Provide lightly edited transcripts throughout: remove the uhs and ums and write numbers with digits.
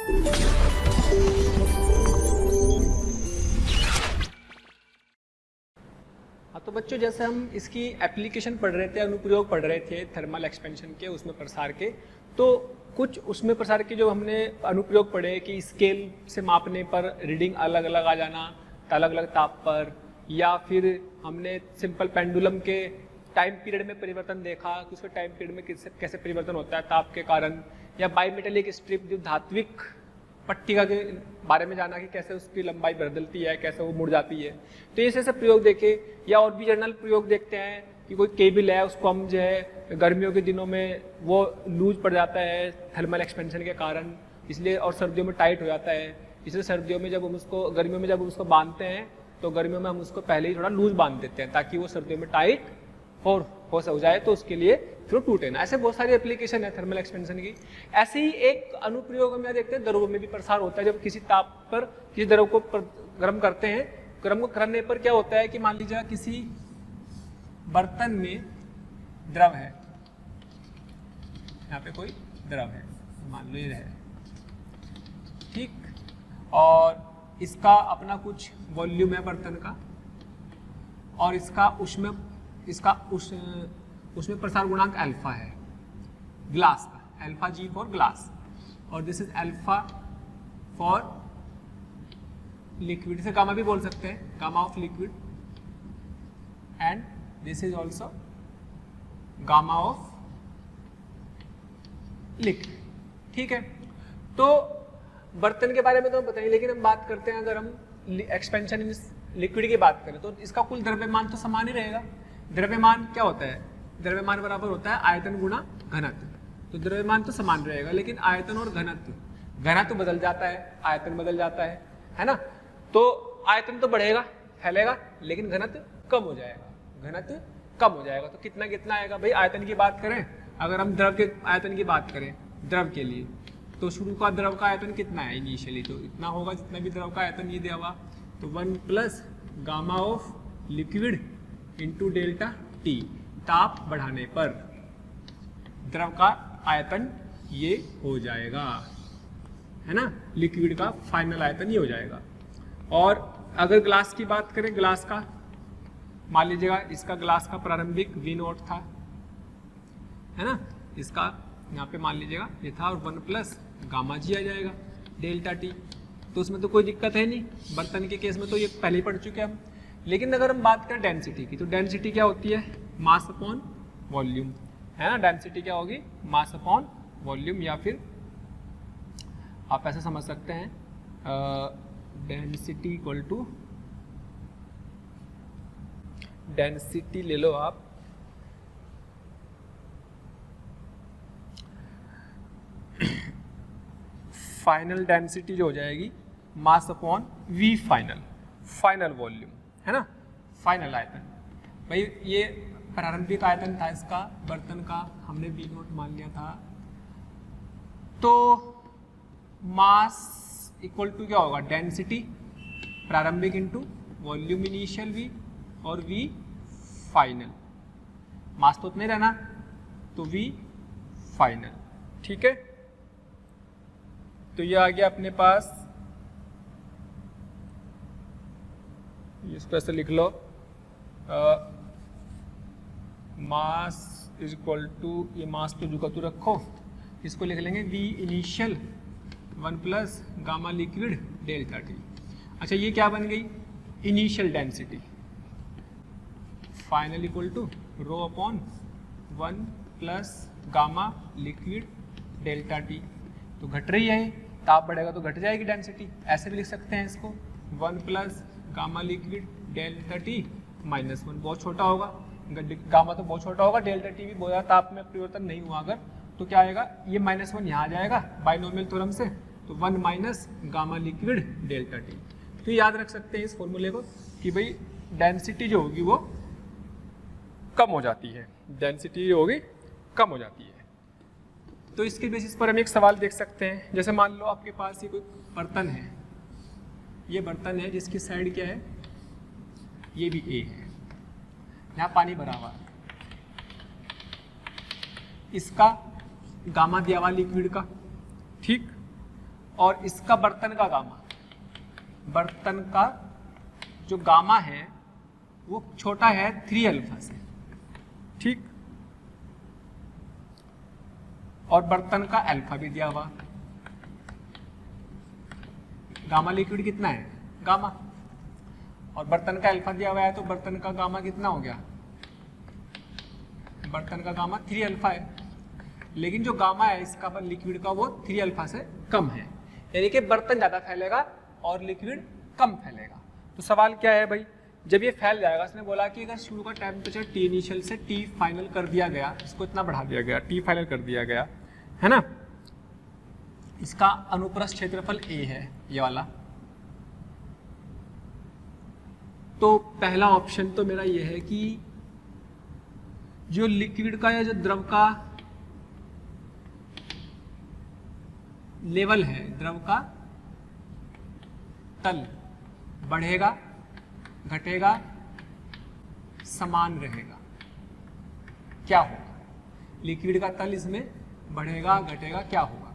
हाँ, तो बच्चों जैसे हम इसकी एप्लीकेशन पढ़ रहे थे, अनुप्रयोग पढ़ रहे थे थर्मल एक्सपेंशन के, उसमें प्रसार के, तो कुछ उसमें प्रसार के जो हमने अनुप्रयोग पढ़े कि स्केल से मापने पर रीडिंग अलग अलग आ जाना अलग अलग ताप पर, या फिर हमने सिंपल पेंडुलम के टाइम पीरियड में परिवर्तन देखा कि उसके टाइम पीरियड में कैसे परिवर्तन होता है ताप के कारण, या बाईमेटेलिक स्ट्रिप जो धात्विक पट्टिका के बारे में जाना कि कैसे उसकी लंबाई बदलती है, कैसे वो मुड़ जाती है। तो ऐसे ऐसे प्रयोग देखे, या और भी जनरल प्रयोग देखते हैं कि कोई केबल है उसको हम जो है गर्मियों के दिनों में वो लूज पड़ जाता है थर्मल एक्सपेंशन के कारण, इसलिए, और सर्दियों में टाइट हो जाता है, इसलिए सर्दियों में जब हम उसको, गर्मियों में जब हम उसको बांधते हैं तो गर्मियों में हम उसको पहले ही थोड़ा लूज बांध देते हैं ताकि वो सर्दियों में टाइट हो जाए, तो उसके लिए फिर टूटे ना। ऐसे बहुत सारी एप्लीकेशन है थर्मल एक्सपेंशन की। ऐसे ही एक अनुप्रयोग हम यहाँ देखते हैं द्रव में भी प्रसार होता है। जब किसी ताप पर किसी द्रव को गर्म करते हैं, गर्म करने पर क्या होता है कि मान लीजिए किसी बर्तन में द्रव है, यहाँ पे कोई द्रव है, मान लो ये है, ठीक, और इसका अपना कुछ वॉल्यूम है बर्तन का, और इसका उसमें प्रसार गुणांक अल्फा है ग्लास का, अल्फा जी फॉर ग्लास, और this is alpha for liquid, इसे गामा भी बोल सकते हैं, gamma of liquid, and this is also gamma of liquid, ठीक है। तो बर्तन के बारे में तो बताइए, लेकिन हम बात करते हैं, अगर हम एक्सपेंशन इन लिक्विड की बात करें तो इसका कुल द्रव्यमान तो समान ही रहेगा। द्रव्यमान क्या होता है? द्रव्यमान बराबर होता है आयतन गुणा घनत्व, तो द्रव्यमान तो समान रहेगा, लेकिन आयतन और घनत्व बदल जाता है, आयतन बदल जाता है ना। तो आयतन तो बढ़ेगा, फैलेगा, लेकिन घनत्व कम हो जाएगा, तो कितना कितना आएगा भाई? आयतन की बात करें, अगर हम द्रव के आयतन की बात करें द्रव के लिए, तो शुरू का द्रव का आयतन कितना है? इनिशियली तो इतना होगा, जितना भी द्रव का आयतन ये दिया हुआ, तो 1 plus gamma of liquid into delta T, ताप बढ़ाने पर द्रव का आयतन ये हो जाएगा, है ना, लिक्विड का फाइनल आयतन ये हो जाएगा। और अगर ग्लास की बात करें, ग्लास का मान लीजिएगा, इसका ग्लास का प्रारंभिक V नोट था, है ना, इसका यहाँ पे मान लीजिएगा ये था, और 1 प्लस गामा जी आ जाएगा डेल्टा टी, तो उसमें तो कोई दिक्कत है नहीं। बर्तन के केस में तो ये पहले ही पढ़ चुके हैं हम। लेकिन अगर हम बात करें डेंसिटी की, तो डेंसिटी क्या होती है? मास अपॉन वॉल्यूम, है ना। डेंसिटी क्या होगी? मास अपॉन वॉल्यूम, या फिर आप ऐसे समझ सकते हैं डेंसिटी इक्वल टू, डेंसिटी ले लो आप, फाइनल डेंसिटी जो हो जाएगी mass upon V final volume, है ना, फाइनल आयतन। भाई ये प्रारंभिक आयतन था इसका बर्तन का, हमने V नोट मान लिया था, तो मास इक्वल टू क्या होगा? डेंसिटी प्रारंभिक इंटू वॉल्यूम इनिशियल V और V फाइनल, मास तो उतना ही रहना, तो V फाइनल, ठीक है। तो ये आ गया अपने पास, इसको ऐसे लिख लो, मास इज इक्वल टू, ये मास तो जो का तू रखो, इसको लिख लेंगे V initial 1 plus gamma liquid delta T. अच्छा ये क्या बन गई? Initial density, final equal to rho upon 1 plus gamma liquid delta T. तो घट रही है, ताप बढ़ेगा तो घट जाएगी डेंसिटी, ऐसे भी लिख सकते हैं इसको, 1 plus gamma liquid delta T minus 1, बहुत छोटा होगा, गामा तो बहुत छोटा होगा, डेल्टा टी भी बहुत ज़्यादा ताप में परिवर्तन नहीं हुआ अगर, तो क्या आएगा? ये -1 यहाँ आ जाएगा बाइनोमियल थ्योरम से, तो 1 minus gamma liquid delta T. तो याद रख सकते हैं इस फॉर्मूले को कि भाई डेंसिटी जो होगी वो कम हो जाती है, डेंसिटी जो होगी कम हो जाती है। तो इसके बेसिस पर हम एक सवाल देख सकते हैं, जैसे मान लो आपके पास ये कोई बर्तन है, ये बर्तन है जिसकी साइड क्या है? ये भी A है, यहाँ पानी भरा हुआ है, इसका गामा दिया हुआ लिक्विड का, ठीक, और इसका बर्तन का गामा, बर्तन का जो गामा है वो छोटा है 3 अल्फा से, ठीक, और बर्तन का अल्फा भी दिया हुआ। गामा लिक्विड कितना है, गामा, और बर्तन का अल्फा दिया हुआ है, तो बर्तन का गामा कितना हो गया, बर्तन का गामा 3 अल्फा है, लेकिन जो गामा है इसका लिक्विड का वो 3 अल्फा से कम है, यानी कि बर्तन ज़्यादा फैलेगा और लिक्विड कम फैलेगा। तो सवाल क्या है भाई, जब ये फैल जाएगा, इसने बोला कि अगर शुरू का टेम्परेचर T इनिशियल से T फाइनल कर दिया गया, इसको इतना बढ़ा दिया गया, T फाइनल कर दिया गया है ना, इसका अनुप्रस्थ क्षेत्रफल A है ये वाला, तो पहला ऑप्शन तो मेरा ये है कि जो लिक्विड का या जो द्रव का लेवल है, द्रव का तल बढ़ेगा घटेगा समान रहेगा। क्या होगा, लिक्विड का तल इसमें बढ़ेगा घटेगा, क्या होगा,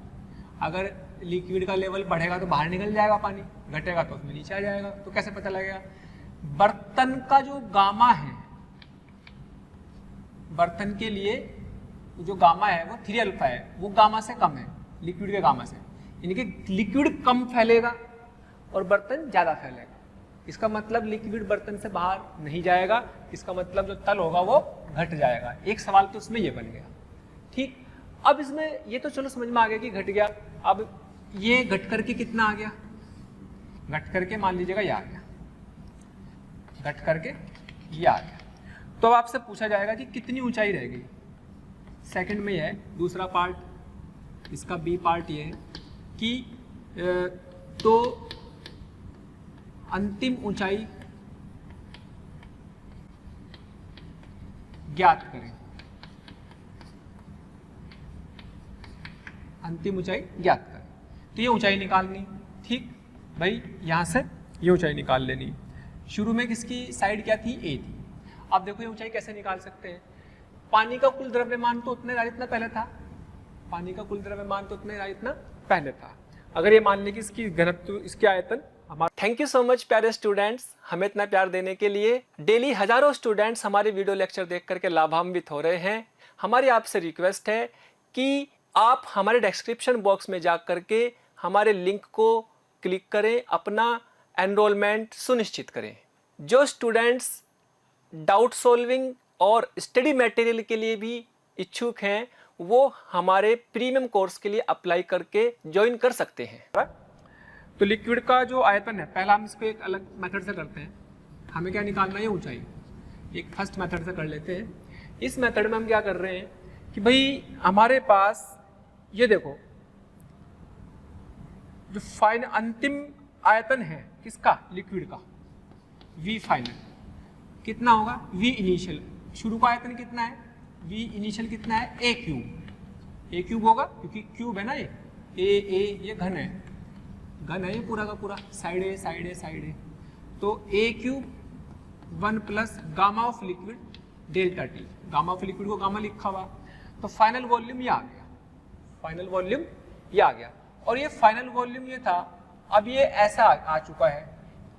अगर लिक्विड का लेवल बढ़ेगा तो बाहर निकल जाएगा पानी, घटेगा तो उसमें नीचे आ जाएगा। तो कैसे पता लगेगा, बर्तन का जो गामा है, बर्तन के लिए जो गामा है वो 3 अल्फा है, वो गामा से कम है लिक्विड के गामा से, यानी कि लिक्विड कम फैलेगा और बर्तन ज़्यादा फैलेगा। इसका मतलब लिक्विड बर्तन से बाहर नहीं जाएगा, इसका मतलब जो तल होगा वो घट जाएगा। एक सवाल तो उसमें ये बन गया, ठीक। अब इसमें ये तो चलो समझ में आ गया कि घट गया, अब ये घट करके कितना आ गया, घट करके मान लीजिएगा ये आ गया, घट करके ये आ गया। तो अब आपसे पूछा जाएगा कि कितनी ऊंचाई रह गई, सेकंड में यह है, दूसरा पार्ट इसका बी पार्ट ये है कि तो अंतिम ऊंचाई ज्ञात करें, अंतिम ऊंचाई ज्ञात करें। तो ये ऊंचाई निकालनी, ठीक भाई, यहां से ये ऊंचाई निकाल लेनी। शुरू में किसकी साइड क्या थी, ए थी। अब देखो ये ऊंचाई कैसे निकाल सकते हैं, पानी का कुल द्रव्यमान तो उतने जितना पहले था, पानी का कुल द्रव्यमान तो उतने जितना पहले था। अगर ये मान लें कि इसकी घनत्व, इसके आयतन हमारा। थैंक यू सो मच प्यारे स्टूडेंट्स, हमें इतना प्यार देने के लिए। डेली हजारों स्टूडेंट्स हमारे वीडियो लेक्चर देख करके लाभान्वित हो रहे हैं। हमारी आपसे रिक्वेस्ट है कि आप हमारे डिस्क्रिप्शन बॉक्स में जा करके हमारे लिंक को क्लिक करें, अपना एनरोलमेंट सुनिश्चित करें। जो स्टूडेंट्स डाउट सॉल्विंग और स्टडी मटेरियल के लिए भी इच्छुक हैं, वो हमारे प्रीमियम कोर्स के लिए अप्लाई करके ज्वाइन कर सकते हैं। तो लिक्विड का जो आयतन है, पहला हम इसको एक अलग मेथड से करते हैं। हमें क्या निकालना है, ऊंचाई। एक फर्स्ट मेथड से कर लेते हैं। इस मेथड में हम क्या कर रहे हैं कि भाई हमारे पास ये देखो, जो फाइनल अंतिम आयतन है किसका, लिक्विड का, V फाइनल कितना होगा, V इनिशियल। शुरू का आयतन कितना है, V इनिशियल कितना है, A क्यूब होगा, क्योंकि क्यूब है ना ये घन है, घन है ये पूरा का पूरा, साइड ए। तो A cube 1 plus gamma of liquid delta T, gamma of liquid को गामा लिखा हुआ, तो फाइनल वॉल्यूम ये आ गया, फाइनल वॉल्यूम ये आ गया। और ये फाइनल वॉल्यूम ये था, अब ये ऐसा आ चुका है।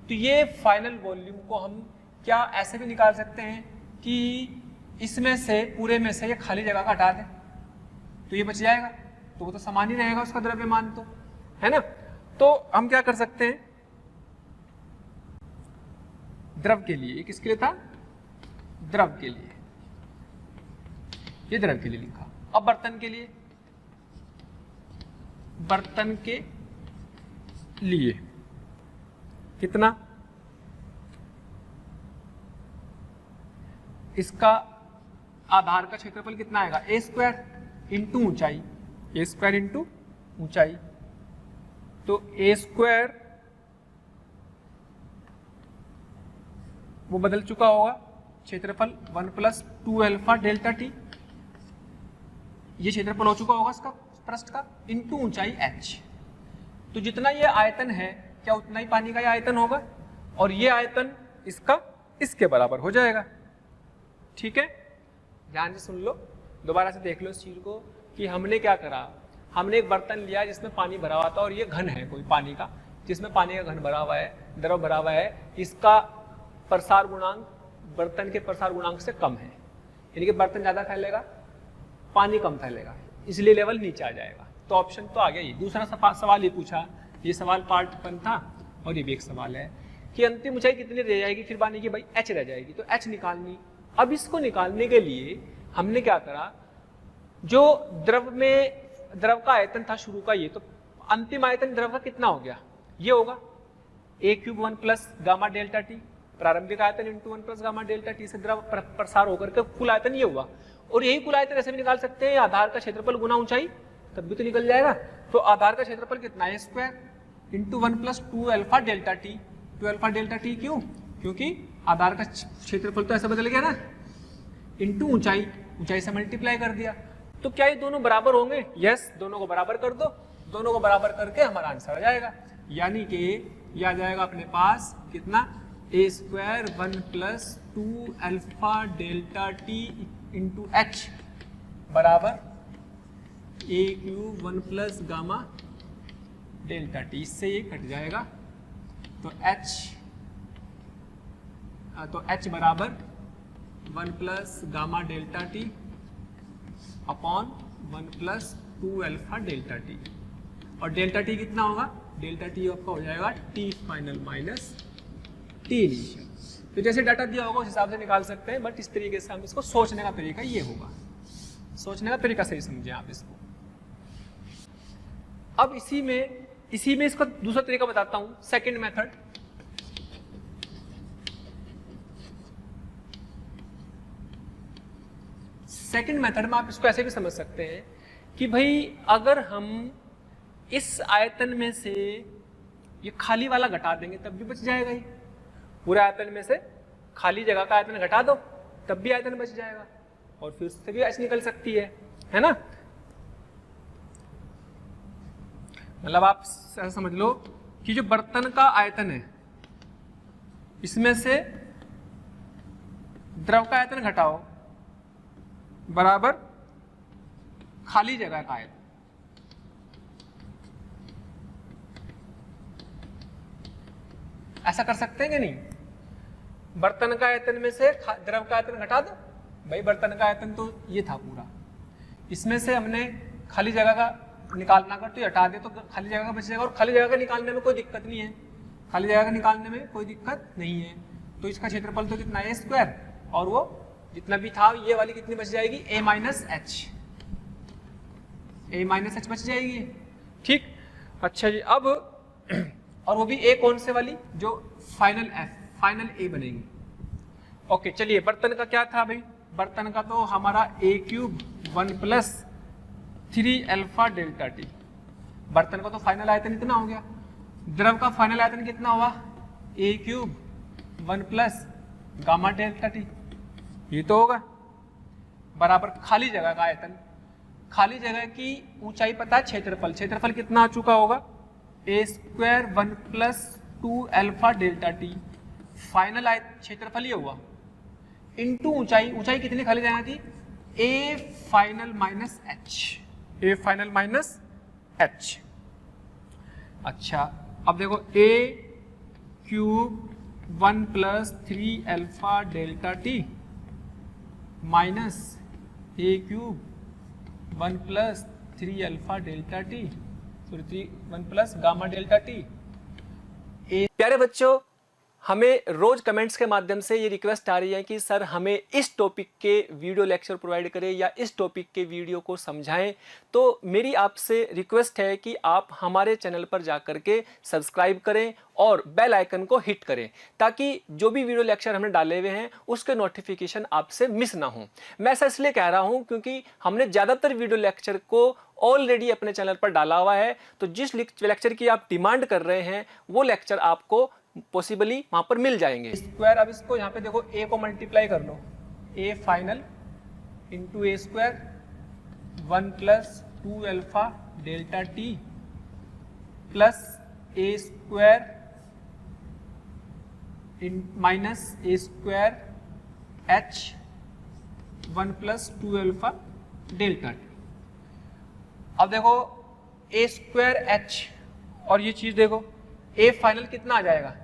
तो ये फाइनल वॉल्यूम को हम क्या ऐसे भी निकाल सकते हैं कि इसमें से, पूरे में से ये खाली जगह का हटा दें, तो ये बच जाएगा, तो वो तो समान ही रहेगा उसका द्रव्यमान, तो है ना। तो हम क्या कर सकते हैं, द्रव के लिए, किसके लिए था, द्रव के लिए, ये द्रव के लिए लिखा। अब बर्तन के लिए, बर्तन के लिए कितना, इसका आधार का क्षेत्रफल कितना आएगा, ए स्क्वायर इंटू ऊंचाई, ए स्क्वायर इंटू ऊंचाई। तो ए स्क्वायर वो बदल चुका होगा, क्षेत्रफल 1 प्लस 2 अल्फा डेल्टा टी, ये क्षेत्रफल हो चुका होगा इसका पृष्ठ का, इंटू ऊंचाई h। तो जितना ये आयतन है, क्या उतना ही पानी का ये आयतन होगा, और ये आयतन इसका इसके बराबर हो जाएगा। ठीक है, ध्यान से सुन लो, दोबारा से देख लो इस चीज को कि हमने क्या करा, हमने एक बर्तन लिया जिसमें पानी भरा हुआ था और ये घन है कोई पानी का, जिसमें पानी का घन भरा हुआ है, द्रव भरा हुआ है, इसका प्रसार गुणांक बर्तन के प्रसार गुणांक से कम है, यानी कि बर्तन ज्यादा फैलेगा, पानी कम फैलेगा, इसलिए लेवल नीचे आ जाएगा। तो ऑप्शन तो आ गया ये। दूसरा सवाल ये पूछा, ये सवाल पार्ट 1 था और ये भी एक सवाल है कि अंतिम ऊंचाई कितनी रह जाएगी, फिर पानी की भाई h रह जाएगी, तो h निकालनी। अब इसको निकालने के लिए हमने क्या करा, जो द्रव का आयतन था शुरू का ये, तो अंतिम आयतन द्रव का कितना हो गया, ये होगा a³ 1 plus gamma delta T, प्रारंभिक आयतन into 1 plus gamma delta T से द्रव प्रसार होकर के कुल आयतन ये हुआ। और यही कुल आयतन ऐसे भी निकाल सकते हैं, आधार का क्षेत्रफल गुना ऊंचाई, तब भी तो निकल जाएगा। तो आधार का क्षेत्रफल कितना है, square into 1 plus 2 alpha delta T. 2 alpha delta T क्यों, क्योंकि आधार का क्षेत्रफल तो ऐसे बदल गया ना, इंटू ऊंचाई, ऊंचाई से मल्टीप्लाई कर दिया। तो क्या ये दोनों बराबर होंगे, यस, दोनों को बराबर कर दो, दोनों को बराबर करके हमारा आंसर आ जाएगा, यानी कि ये आ जाएगा अपने पास कितना, a square 1 plus 2 alpha delta T into H बराबर a³ 1 plus gamma delta T, इससे ये कट जाएगा। तो h बराबर 1 plus gamma delta T upon 1 plus 2 alpha delta T, और डेल्टा टी कितना होगा, डेल्टा टी आपका हो जाएगा T final minus T initial. तो जैसे डाटा दिया होगा उस हिसाब से निकाल सकते हैं, बट इस तरीके से हम इसको सोचने का तरीका ये होगा, सोचने का तरीका सही समझे आप इसको। अब इसी में इसका दूसरा तरीका बताता हूं, सेकंड मेथड। सेकंड मेथड में आप इसको ऐसे भी समझ सकते हैं कि भाई अगर हम इस आयतन में से ये खाली वाला घटा देंगे तब भी बच जाएगा, ही पूरे आयतन में से खाली जगह का आयतन घटा दो तब भी आयतन बच जाएगा, और फिर उससे भी h निकल सकती है ना। मतलब आप ऐसा समझ लो कि जो बर्तन का आयतन है इसमें से द्रव का आयतन घटाओ बराबर खाली जगह का आयतन। ऐसा कर सकते हैं कि नहीं, बर्तन का आयतन में से द्रव का आयतन घटा दो, भाई बर्तन का आयतन तो ये था पूरा, इसमें से हमने खाली जगह का निकालना कर तो ये हटा दे तो खाली जगह का बच जाएगा, और खाली जगह का निकालने में कोई दिक्कत नहीं है, खाली जगह का निकालने में कोई दिक्कत नहीं है। तो इसका क्षेत्रफल तो कितना है स्क्वायर, और वो जितना भी था ये वाली कितनी बच जाएगी, a माइनस एच बच जाएगी, ठीक। अच्छा जी, अब और वो भी a कौन से वाली, जो फाइनल a बनेगी। ओके चलिए, बर्तन का क्या था भाई, बर्तन का तो हमारा a³ 1 plus 3 alpha delta T, बर्तन का तो फाइनल आयतन इतना हो गया। द्रव का फाइनल आयतन कितना हुआ, a³ 1 plus gamma delta T, ये तो होगा बराबर खाली जगह का आयतन, खाली जगह की ऊंचाई पता है, क्षेत्रफल कितना आ चुका होगा, a square 1 plus 2 alpha delta T, final क्षेत्रफल ये हुआ, इंटू ऊंचाई कितनी खाली जगह थी, a फाइनल माइनस h। अच्छा अब देखो a³ 1 plus 3 alpha delta T minus a³ 1 plus 3 alpha delta T, sorry 1 plus gamma delta T. प्यारे बच्चों, हमें रोज कमेंट्स के माध्यम से ये रिक्वेस्ट आ रही है कि सर हमें इस टॉपिक के वीडियो लेक्चर प्रोवाइड करें या इस टॉपिक के वीडियो को समझाएं। तो मेरी आपसे रिक्वेस्ट है कि आप हमारे चैनल पर जाकर के सब्सक्राइब करें और बेल आइकन को हिट करें, ताकि जो भी वीडियो लेक्चर हमने डाले हुए हैं उसके नोटिफिकेशन आपसे मिस ना हो। मैं ऐसा इसलिए कह रहा हूं क्योंकि हमने ज़्यादातर वीडियो लेक्चर को ऑलरेडी अपने चैनल पर डाला हुआ है, तो जिस लेक्चर की आप डिमांड कर रहे हैं वो लेक्चर आपको पॉसिबली वहां पर मिल जाएंगे। स्क्वायर, अब इसको यहाँ पे देखो a को मल्टीप्लाई कर लो, a final into a square 1 plus 2 alpha delta T plus a square minus a square h 1 plus 2 alpha delta T. अब देखो ए स्क्वायर एच, और ये चीज देखो ए फाइनल कितना आ जाएगा,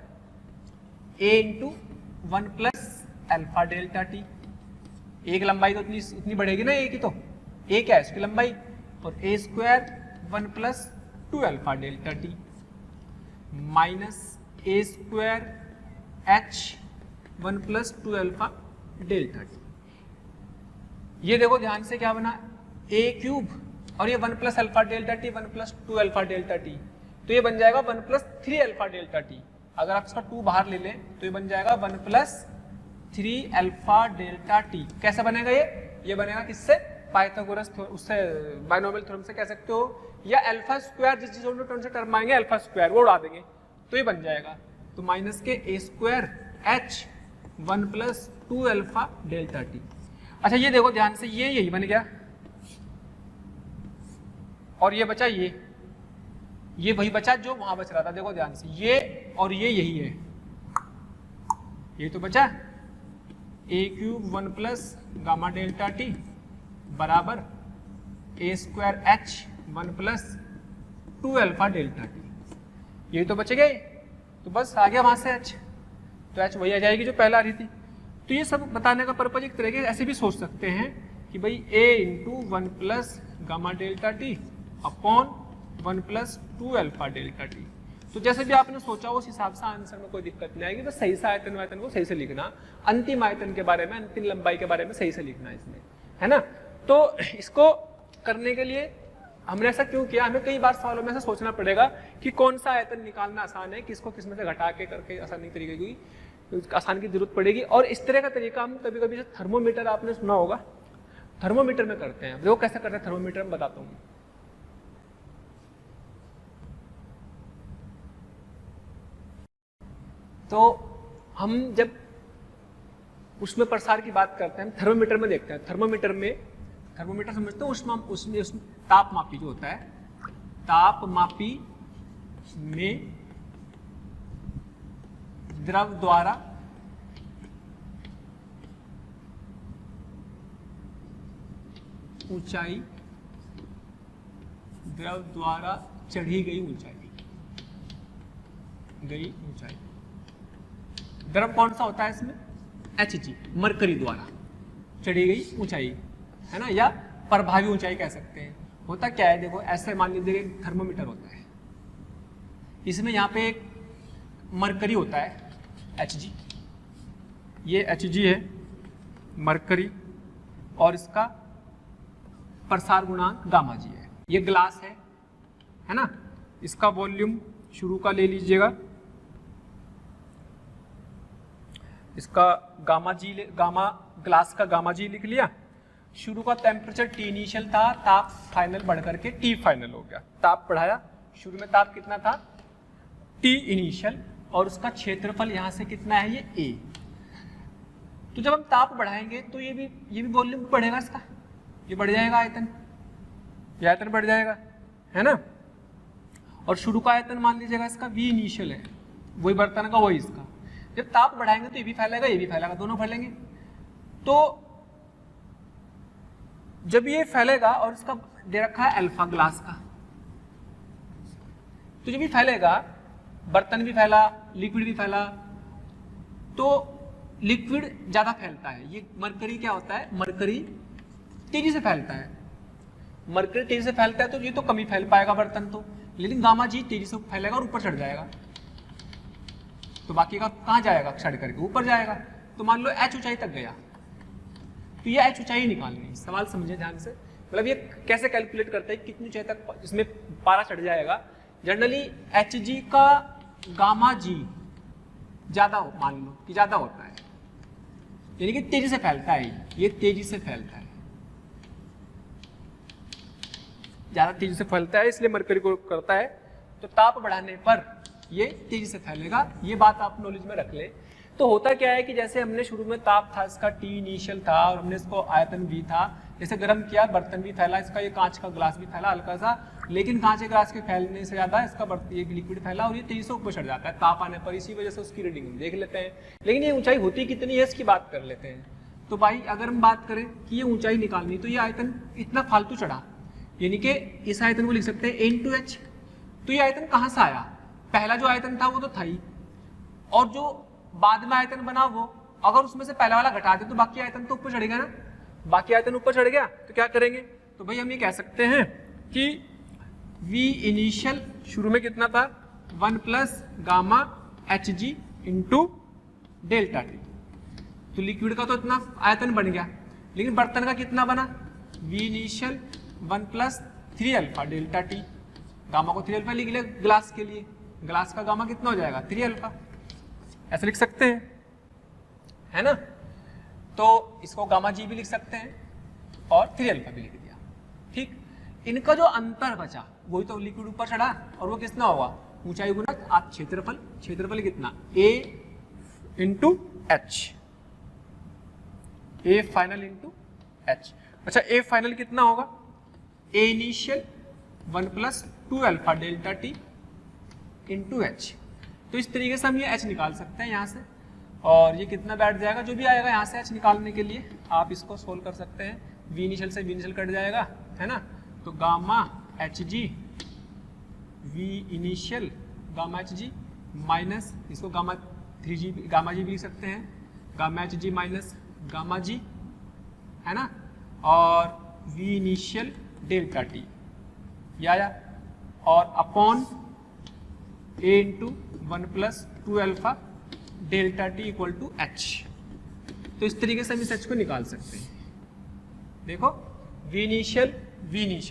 A into 1 plus alpha delta T. एक लंबाई तो इतनी बढ़ेगी ना ए की, तो ए क्या है इसकी लंबाई, और A square 1 plus 2 alpha delta T minus A square H 1 plus 2 alpha delta T. ये देखो ध्यान से क्या बना, ए क्यूब और ये 1 plus alpha delta T 1 plus 2 alpha delta T, तो ये बन जाएगा 1 प्लस 3 अल्फा डेल्टा टी। अगर आप इसका 2 बाहर ले लें तो ये बन जाएगा 1 प्लस 3 अल्फा डेल्टा टी। कैसे बनेगा ये बनेगा किससे, पाइथागोरस उससे बाइनोमियल थ्योरम से कह सकते हो, या अल्फा स्क्वायर जिस चीज टर्म से टर्म आएंगे अल्फा स्क्वायर वो उड़ा देंगे तो ये बन जाएगा। तो माइनस के A square H 1 plus 2 alpha delta T. अच्छा ये देखो ध्यान से, ये यही बन गया और ये बचा ये वही बचा जो वहां बच रहा था। देखो ध्यान से, ये और ये यही है, ये तो बचा A cube 1 plus gamma delta T बराबर A square H 1 plus 2 alpha delta T, यही तो बच गए। तो बस आ गया वहां से एच, तो एच वही आ जाएगी जो पहला आ रही थी। तो ये सब बताने का पर्पज एक तरह के ऐसे भी सोच सकते हैं कि भाई A into 1 plus gamma delta T upon 1 plus 2 alpha delta T. तो जैसे भी आपने सोचा उस हिसाब से आंसर में कोई दिक्कत नहीं आएगी, बस सही से आयतन वायतन को सही से लिखना, अंतिम आयतन के बारे में, अंतिम लंबाई के बारे में सही से लिखना इसमें, है ना। तो इसको करने के लिए हमने ऐसा क्यों किया, हमें कई बार सवालों में ऐसा सोचना पड़ेगा कि कौन सा आयतन निकालना आसान है, किसको किसमें से घटा के करके आसानी तरीके की आसान की जरूरत पड़ेगी। और इस तरह का तरीका हम कभी कभी थर्मोमीटर आपने सुना होगा, थर्मोमीटर में करते हैं। वो कैसे करते हैं थर्मोमीटर में बताता हूँ। तो हम जब ऊष्मा प्रसार की बात करते हैं, थर्मोमीटर में देखते हैं। थर्मोमीटर समझते हो, उसमें तापमापी जो होता है, तापमापी में द्रव द्वारा ऊंचाई, द्रव द्वारा चढ़ी गई ऊंचाई, द्रव कौन सा होता है इसमें, Hg, मरकरी द्वारा चढ़ी गई ऊंचाई, है ना, या प्रभावी ऊंचाई कह सकते हैं। होता क्या है, देखो ऐसे मान लीजिए एक थर्मोमीटर होता है, इसमें यहाँ पे एक मरकरी होता है Hg, ये Hg है मरकरी, और इसका प्रसार गुणांक गामा जी है। ये ग्लास है ना, इसका वॉल्यूम शुरू का ले लीजिएगा, इसका गामा ग्लास का गामा जी लिख लिया। शुरू का टेम्परेचर टी इनिशियल था, ताप फाइनल बढ़ करके टी फाइनल हो गया। ताप बढ़ाया, शुरू में ताप कितना था टी इनिशियल, और उसका क्षेत्रफल यहाँ से कितना है, ये ए। तो जब हम ताप बढ़ाएंगे तो ये भी वॉल्यूम बढ़ेगा, इसका ये बढ़ जाएगा आयतन, ये आयतन बढ़ जाएगा, है ना। और शुरू का आयतन मान लीजिएगा इसका वी इनिशियल है, वही बर्तन का वही इसका। जब ताप बढ़ाएंगे तो ये भी फैलेगा, ये भी फैलेगा, दोनों फैलेंगे। तो जब ये फैलेगा, और इसका दे रखा है अल्फा ग्लास का, तो जब ये फैलेगा, बर्तन भी फैला, लिक्विड भी फैला, तो लिक्विड ज्यादा फैलता है। ये मरकरी क्या होता है, मरकरी तेजी से फैलता है, मरकरी तेजी से फैलता है, तो ये तो कम ही फैल पाएगा बर्तन तो, लेकिन गामा जी तेजी से फैलेगा और ऊपर चढ़ जाएगा, तो बाकी का कहाँ जाएगा, चढ़ करके ऊपर जाएगा। तो मान लो एच ऊंचाई तक गया, तो ये एच ऊंचाई निकालनी है। सवाल समझे ध्यान से, मतलब ये कैसे कैलकुलेट करते हैं कितनी ऊंचाई तक इसमें पारा चढ़ जाएगा। जनरली एच जी का गामा जी ज्यादा मान लो कि ज्यादा होता है, यानी कि तेजी से फैलता है, ये तेजी से फैलता है, ज्यादा तेजी से फैलता है, इसलिए मरकरी को करता है। तो ताप बढ़ाने पर ये तेजी से फैलेगा, ये बात आप नॉलेज में रख ले। तो होता क्या है कि जैसे हमने शुरू में ताप था, इसका टी इनिशियल था, और हमने इसको आयतन भी था, जैसे गर्म किया, बर्तन भी फैला, इसका ये कांच का ग्लास भी फैला हल्का सा, लेकिन कांच के ग्लास के फैलने से ज्यादा इसका ये लिक्विड फैला, और ये तेजी से ऊपर चढ़ जाता है ताप आने पर। इसी वजह से उसकी रीडिंग हम देख लेते हैं, लेकिन ये ऊंचाई होती कितनी है इसकी बात कर लेते हैं। तो भाई अगर हम बात करें कि ये ऊंचाई निकालनी, तो ये आयतन इतना फालतू चढ़ा, यानी कि इस आयतन को लिख सकते हैं A/H। तो ये आयतन कहाँ से आया? पहला जो आयतन था वो तो था ही, और जो बाद में आयतन बना वो, अगर उसमें से पहला वाला घटा दे तो बाकी आयतन तो ऊपर चढ़ेगा ना। बाकी आयतन ऊपर चढ़ गया तो क्या करेंगे? तो भाई हम ये कह सकते हैं कि V इनिशियल शुरू में कितना था? 1 plus gamma Hg into delta T. तो लिक्विड का तो इतना आयतन बन गया, लेकिन बर्तन का कितना बना? V initial 1 plus 3 alpha delta T. Gamma को 3 अल्फा लिख लिया ग्लास के लिए, ग्लास का गामा कितना हो जाएगा? 3 अल्फा। ऐसे लिख सकते हैं, है ना। तो इसको गामा जी भी लिख सकते हैं और 3 अल्फा भी लिख दिया। ठीक, इनका जो अंतर बचा वही तो लिक्विड ऊपर चढ़ा, और वो कितना होगा? ऊंचाई गुना आप क्षेत्रफल, क्षेत्रफल कितना? A into H, A final into H। अच्छा, A फाइनल कितना होगा? A initial 1 plus 2 alpha delta T into H। तो इस तरीके से हम ये H निकाल सकते हैं यहाँ से, और ये कितना बैठ जाएगा? जो भी आएगा यहाँ से H निकालने के लिए आप इसको सोल्व कर सकते हैं। V इनिशियल से V इनिशियल कट जाएगा, है ना। तो gamma Hg V initial gamma Hg minus इसको गामा 3G गामा जी भी लिख सकते हैं, गामा Hg माइनस गामा जी, है ना, और V इनिशियल डेल्टा टी ये आया, और upon A into 1 plus 2 alpha delta T equal to H। तो इस तरीके से हम इस H को निकाल सकते हैं। देखो V इनिशियल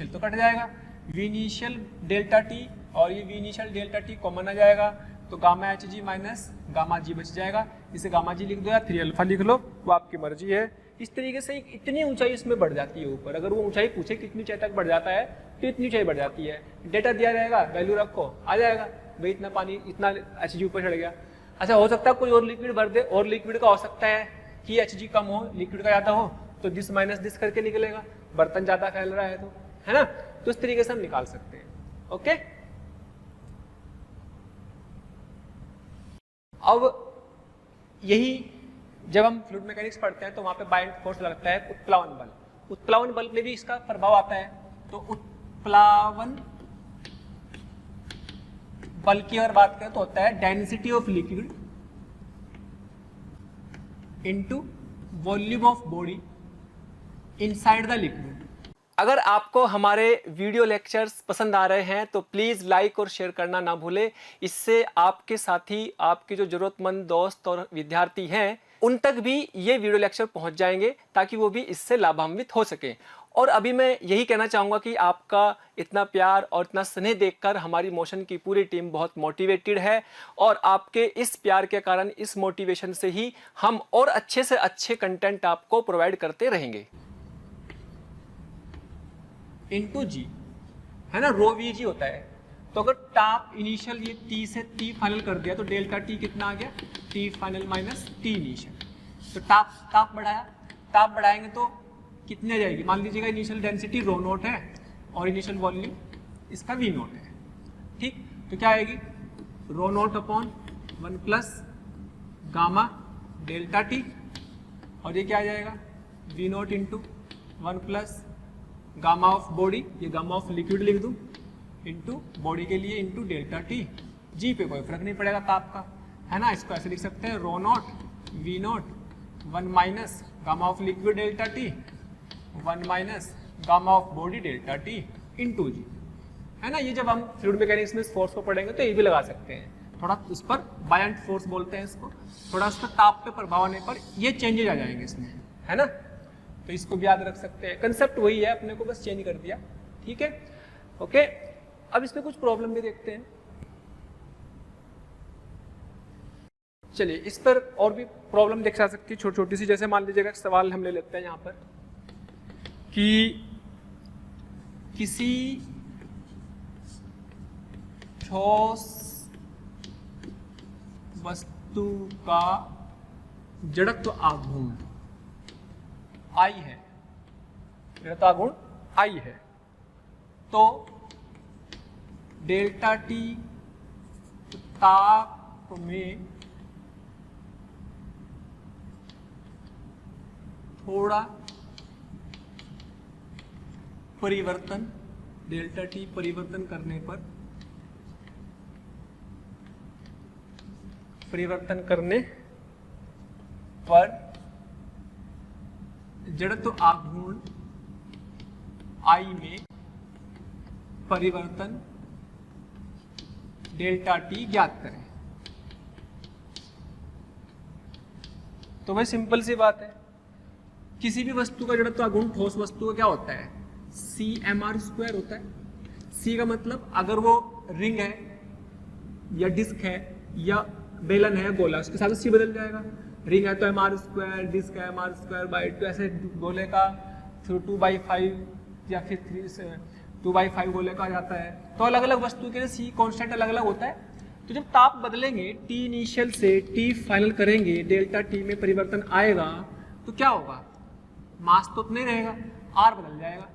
तो कट जाएगा, V इनिशियल डेल्टा टी और ये V initial delta T common आ जाएगा, तो gamma Hg minus gamma G बच जाएगा। इसे गामा जी लिख दो या 3 अल्फा लिख लो, वो आपकी मर्जी है। इस तरीके से इतनी ऊंचाई इसमें बढ़ जाती है ऊपर। अगर वो ऊंचाई पूछे कितनी ऊंचाई तक बढ़ जाता है तो इतनी ऊंचाई बढ़ जाती है। डेटा दिया रहेगा, वैल्यू रखो, आ जाएगा भाई इतना पानी इतना Hg ऊपर चढ़ गया। अच्छा, हो सकता है कोई और लिक्विड भर दे, और लिक्विड का हो सकता है कि Hg कम हो, लिक्विड का ज़्यादा हो, तो दिस माइनस दिस करके निकलेगा, बर्तन ज़्यादा फैल रहा है तो, है ना। तो इस तरीके से हम निकाल सकते हैं। ओके, अब यही जब हम फ्लूइड मैकेनिक्स पढ़ते हैं तो वहां पे बाइंड फोर्स लगता है उत्प्लावन बल। उत्प्लावन बल में भी इसका प्रभाव आता है। तो उत्प्लावन बल की अगर बात करें तो होता है density of liquid into volume of body inside the liquid. अगर आपको हमारे वीडियो लेक्चर्स पसंद आ रहे हैं तो प्लीज़ लाइक और शेयर करना ना भूलें। इससे आपके साथी, आपके जो ज़रूरतमंद दोस्त और विद्यार्थी हैं उन तक भी ये वीडियो लेक्चर पहुंच जाएंगे, ताकि वो भी इससे लाभान्वित हो सकें। और अभी मैं यही कहना चाहूँगा कि आपका इतना प्यार और इतना स्नेह देखकर हमारी मोशन की पूरी टीम बहुत मोटिवेटेड है, और आपके इस प्यार के कारण, इस मोटिवेशन से ही हम और अच्छे से अच्छे कंटेंट आपको प्रोवाइड करते रहेंगे। इंटू जी, है ना, रो वी जी होता है। तो अगर टाप इनिशियल ये टी से टी फाइनल कर दिया तो डेल्टा टी कितना आ गया? T final minus T initial. तो टाप बढ़ाया, टाप बढ़ाएंगे तो कितनी आ जाएगी? मान लीजिएगा इनिशियल डेंसिटी रो नोट है और इनिशियल वॉल्यूम इसका वी नोट है। ठीक, तो क्या आएगी? Rho naught upon 1 plus gamma delta T, और ये क्या आ जाएगा? V naught into 1 plus gamma of body, ये गामा ऑफ लिक्विड लिख दूं, इंटू बॉडी के लिए इंटू डेल्टा टी। जी पे कोई फर्क नहीं पड़ेगा ताप का, है ना। इसको ऐसे लिख सकते हैं, rho naught V naught 1 minus gamma of liquid delta T 1 minus gamma of body delta T into G, है ना। ये जब हम फ्लूइड मैकेनिक्स में इस फोर्स को पढ़ेंगे तो ये भी लगा सकते हैं। थोड़ा उस पर बायंट फोर्स बोलते हैं इसको, थोड़ा उस पर ताप पे प्रभाव आने पर ये चेंजेज आ जाएंगे इसमें, है ना। तो इसको भी याद रख सकते हैं। कंसेप्ट वही है, अपने को बस चेंज कर दिया। ठीक है, ओके। अब इसमें कुछ प्रॉब्लम भी देखते हैं। चलिए, इस पर और भी प्रॉब्लम देखा जा सकती है छोटी छोटी सी। जैसे मान लीजिएगा सवाल हम ले लेते हैं यहाँ पर कि किसी ठोस वस्तु का जड़त्व आघूर्ण आई है, जड़त्व आघूर्ण आई है, तो डेल्टा टी ताप में थोड़ा परिवर्तन डेल्टा टी परिवर्तन करने पर जड़त्व आघूर्ण I में परिवर्तन डेल्टा टी ज्ञात करें। तो भाई सिंपल सी बात है, किसी भी वस्तु का जड़त्व आघूर्ण ठोस वस्तु का क्या होता है, CmR² होता है। C का मतलब अगर वो रिंग है या डिस्क है या बेलन है गोला, उसके साथ C बदल जाएगा। रिंग है तो mR², डिस्क है mR²/2, ऐसे गोले का 2/5 या फिर 2/5 गोले का आ जाता है। तो अलग अलग वस्तु के लिए C कांस्टेंट अलग अलग होता है। तो जब ताप बदलेंगे T इनिशियल से T फाइनल करेंगे, डेल्टा T में परिवर्तन आएगा तो क्या होगा, मास तो नहीं रहेगा, R बदल जाएगा।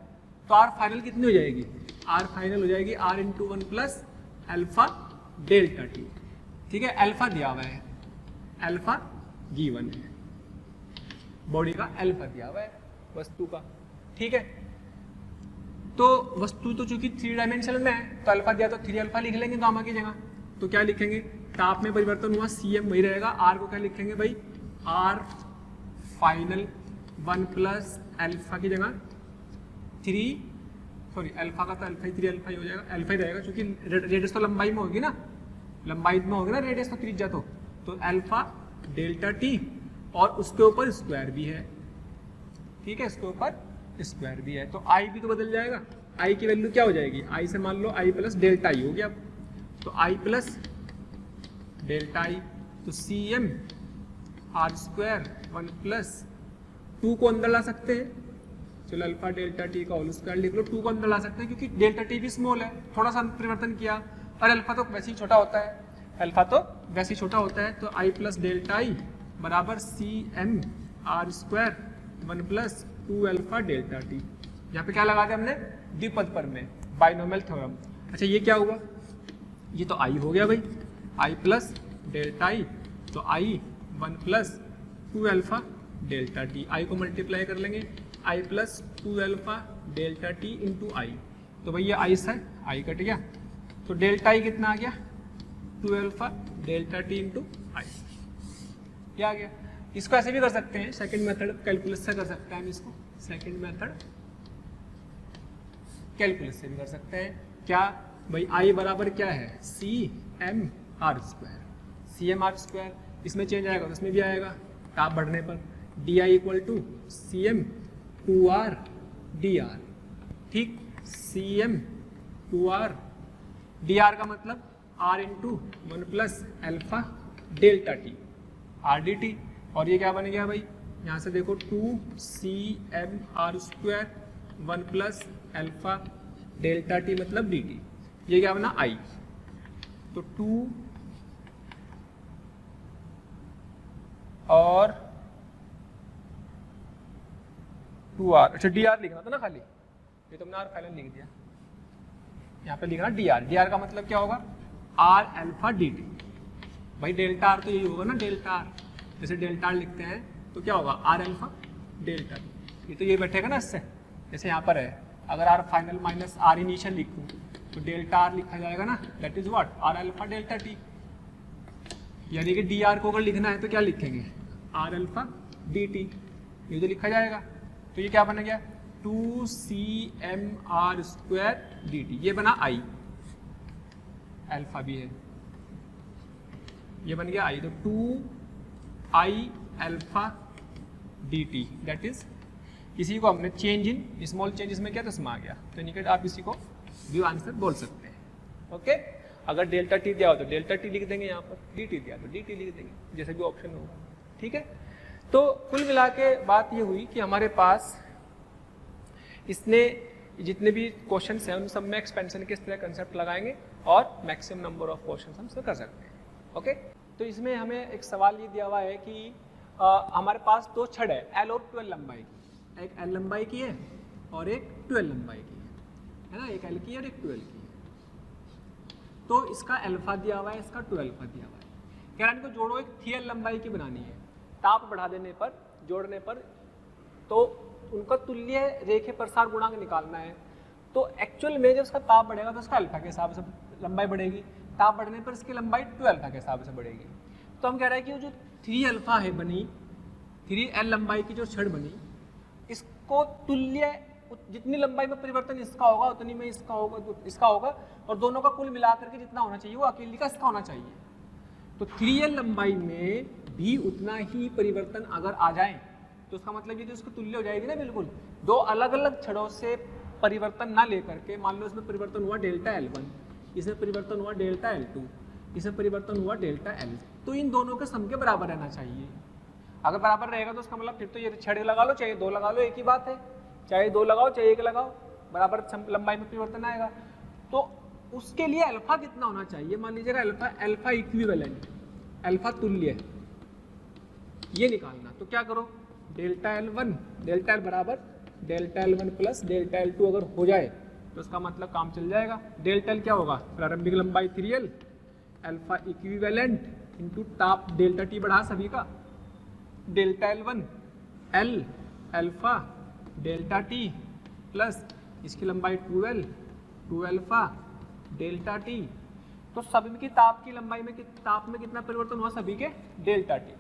तो R फाइनल कितनी हो जाएगी, R फाइनल हो जाएगी R × 1 plus alpha delta T. ठीक है, अल्फा दिया हुआ है, अल्फा गिवन है, बॉडी का अल्फा दिया हुआ है वस्तु का। ठीक है, तो वस्तु तो चूंकि 3 डायमेंशनल में है तो अल्फा दिया तो 3 अल्फा लिख लेंगे गामा की जगह। तो क्या लिखेंगे, ताप में परिवर्तन हुआ Cm वही रहेगा, R को क्या लिखेंगे भाई, R फाइनल 1 प्लस अल्फा की जगह 3, सॉरी अल्फा का तो अल्फा ही 3 अल्फा ही हो जाएगा, अल्फा ही रहेगा क्योंकि रेडियस तो लंबाई में होगी ना, लंबाई में होगी ना रेडियस तो त्रिज्या तो अल्फा डेल्टा टी और उसके ऊपर स्क्वायर भी है। ठीक है, इसके ऊपर स्क्वायर भी है तो आई भी तो बदल जाएगा। आई की वैल्यू क्या हो जाएगी, आई से मान लो आई प्लस डेल्टा आई हो गया, तो आई प्लस डेल्टा आई, तो Cm R² 1 प्लस 2 को अंदर ला सकते हैं, चलो अल्फा डेल्टा टी का होल स्क्वायर लिख लो, 2 को अंदर ला सकते हैं क्योंकि डेल्टा टी भी स्मॉल है, थोड़ा सा परिवर्तन किया, और अल्फा तो वैसे ही छोटा होता है, अल्फा तो वैसे ही छोटा होता है। तो आई प्लस डेल्टा आई बराबर Cm R² 1 plus 2 alpha delta T. यहाँ पे क्या लगा दिया हमने, द्विपद पर में बाइनोमियल थ्योरम। अच्छा ये क्या हुआ, ये तो आई हो गया भाई, आई प्लस डेल्टा आई, तो I 1 plus 2 alpha delta T, I को मल्टीप्लाई कर लेंगे, I plus 2 alpha delta T into I, तो भाई ये आई से आई कट गया, तो डेल्टा आई कितना आ गया, 2 अल्फा डेल्टा टी इंटू आई, क्या आ गया। इसको ऐसे भी कर सकते हैं, सेकंड मेथड कैलकुलस से कर सकते हैं हम इसको, सेकंड मेथड कैलकुलस से भी कर सकते हैं। क्या भाई, आई बराबर क्या है, CmR², इसमें चेंज आएगा तो इसमें भी आएगा, ताप बढ़ने पर D I equal to Cm 2R dr। ठीक, Cm 2R dr का मतलब R × 1 plus alpha delta T R dt, और ये क्या बन गया भाई, यहाँ से देखो 2CmR² 1 plus alpha delta T मतलब dt, ये क्या बना I, तो 2 और 2R, अच्छा dr लिखना था ना खाली, ये तुमने R फाइनल लिख दिया, यहाँ पे लिखना dr का मतलब क्या होगा, R अल्फा dt। भाई डेल्टा R तो यही होगा ना, डेल्टा R, जैसे डेल्टा R लिखते हैं तो क्या होगा, R अल्फा डेल्टा टी, ये तो ये बैठेगा ना इससे, जैसे यहाँ पर है, अगर R final minus R initial लिखूँ तो डेल्टा R लिखा जाएगा ना, that is what, R alpha delta T. यानी कि dr को अगर लिखना है तो क्या लिखेंगे, R अल्फा dt, ये तो लिखा जाएगा। तो ये क्या बन गया, 2CmR² dt, ये बना I, अल्फा भी है, ये बन गया I, तो 2I alpha dt, that is, इसी को हमने चेंज इन स्मॉल चेंजेस में किया तो इसमें आ गया, तो निकट आप इसी को भी आंसर बोल सकते हैं। ओके, अगर डेल्टा टी दिया हो तो डेल्टा टी लिख देंगे, यहाँ पर dt दिया तो dt लिख देंगे, जैसे भी ऑप्शन होगा। ठीक है, तो कुल मिला के बात ये हुई कि हमारे पास इसने जितने भी क्वेश्चन हैं उन सब में एक्सपेंशन के इस तरह कंसेप्ट लगाएंगे और मैक्सिमम नंबर ऑफ क्वेश्चन हम कर सकते हैं। ओके, तो इसमें हमें एक सवाल ये दिया हुआ है कि हमारे पास 2 छड़ है, L और 12 लंबाई की, एक L लंबाई की है और एक 12 लंबाई की है ना, एक L की और एक 12 की है। तो इसका अल्फा दिया हुआ है, इसका 2 अल्फा दिया हुआ है, कह रहा है इनको जोड़ो, एक 3L लंबाई की बनानी है, ताप बढ़ा देने पर, जोड़ने पर, तो उनका तुल्य रेखे प्रसार गुणांक निकालना है। तो एक्चुअल में जब उसका ताप बढ़ेगा तो उसका अल्फा के हिसाब से लंबाई बढ़ेगी, ताप बढ़ने पर इसकी लंबाई 2 अल्फा के हिसाब से बढ़ेगी। तो हम कह रहे हैं कि वो जो 3 अल्फा है बनी, 3L लंबाई की जो छड़ बनी, इसको तुल्य जितनी लंबाई में परिवर्तन इसका होगा उतनी में इसका होगा और दोनों का कुल मिलाकर के जितना होना चाहिए वो अकेली का इसका होना चाहिए। तो 3L लंबाई में भी उतना ही परिवर्तन अगर आ जाए तो उसका मतलब ये तो उसकी तुल्य हो जाएगी ना बिल्कुल। दो अलग अलग छड़ों से परिवर्तन ना लेकर के, मान लो इसमें परिवर्तन हुआ डेल्टा L1, इसमें परिवर्तन हुआ डेल्टा L2, इसमें परिवर्तन हुआ डेल्टा L, तो इन दोनों के सम के बराबर रहना चाहिए। अगर बराबर रहेगा तो उसका मतलब फिर तो ये छड़े लगा लो चाहे 2 लगा लो, एक ही बात है, चाहे 2 लगाओ चाहे 1 लगाओ, बराबर लंबाई में परिवर्तन आएगा। तो उसके लिए अल्फा कितना होना चाहिए, मान लीजिएगा अल्फा इक्विवेलेंट, अल्फा तुल्य, ये निकालना। तो क्या करो, डेल्टा L1, डेल्टा L बराबर delta L1 plus delta L2 अगर हो जाए तो उसका मतलब काम चल जाएगा। डेल्टा L क्या होगा, प्रारंभिक लंबाई 3L, अल्फा इक्विवेलेंट इंटू ताप डेल्टा T बढ़ा सभी का, delta L1 L alpha delta T plus इसकी लंबाई 2L, 2 अल्फा डेल्टा T। तो सभी की ताप की लंबाई में ताप में कितना परिवर्तन हुआ, सभी के डेल्टा T।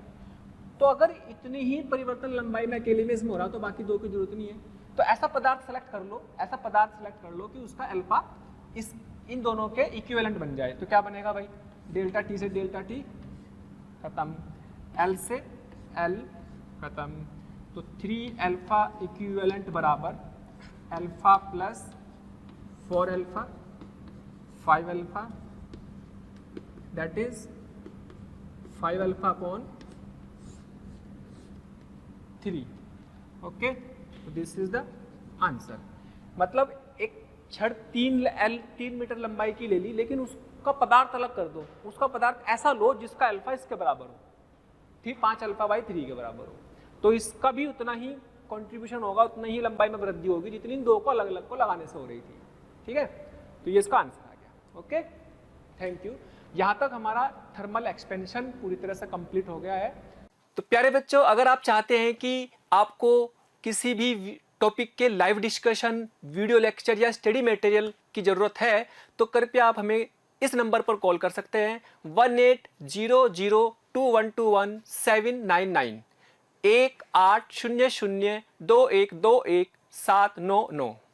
तो अगर इतनी ही परिवर्तन लंबाई में अकेले में इसमें हो रहा तो बाकी 2 की जरूरत नहीं है। तो ऐसा पदार्थ सेलेक्ट कर लो, ऐसा पदार्थ सेलेक्ट कर लो कि उसका अल्फा इन दोनों के इक्विवेलेंट बन जाए। तो क्या बनेगा भाई, डेल्टा T से डेल्टा T खत्म, L से L खत्म। तो 3 अल्फा इक्विवेलेंट बराबर alpha plus 4 alpha 5 alpha, that is 5 alpha upon 3। Okay, तो दिस इज द आंसर। मतलब एक छड़ 3 मीटर लंबाई की ले ली, लेकिन उसका पदार्थ अलग कर दो, उसका पदार्थ ऐसा लो जिसका अल्फा इसके बराबर हो, ठीक 5 अल्फा बाई 3 के बराबर हो, तो इसका भी उतना ही कंट्रीब्यूशन होगा, उतना ही लंबाई में वृद्धि होगी जितनी इन 2 को अलग अलग को लगाने से हो रही थी। ठीक है, तो ये इसका आंसर आ गया। Okay, thank you. यहाँ तक हमारा थर्मल एक्सपेंशन पूरी तरह से कंप्लीट हो गया है। तो प्यारे बच्चों, अगर आप चाहते हैं कि आपको किसी भी टॉपिक के लाइव डिस्कशन, वीडियो लेक्चर या स्टडी मटेरियल की ज़रूरत है तो कृपया आप हमें इस नंबर पर कॉल कर सकते हैं 18002121 799 18002121 799।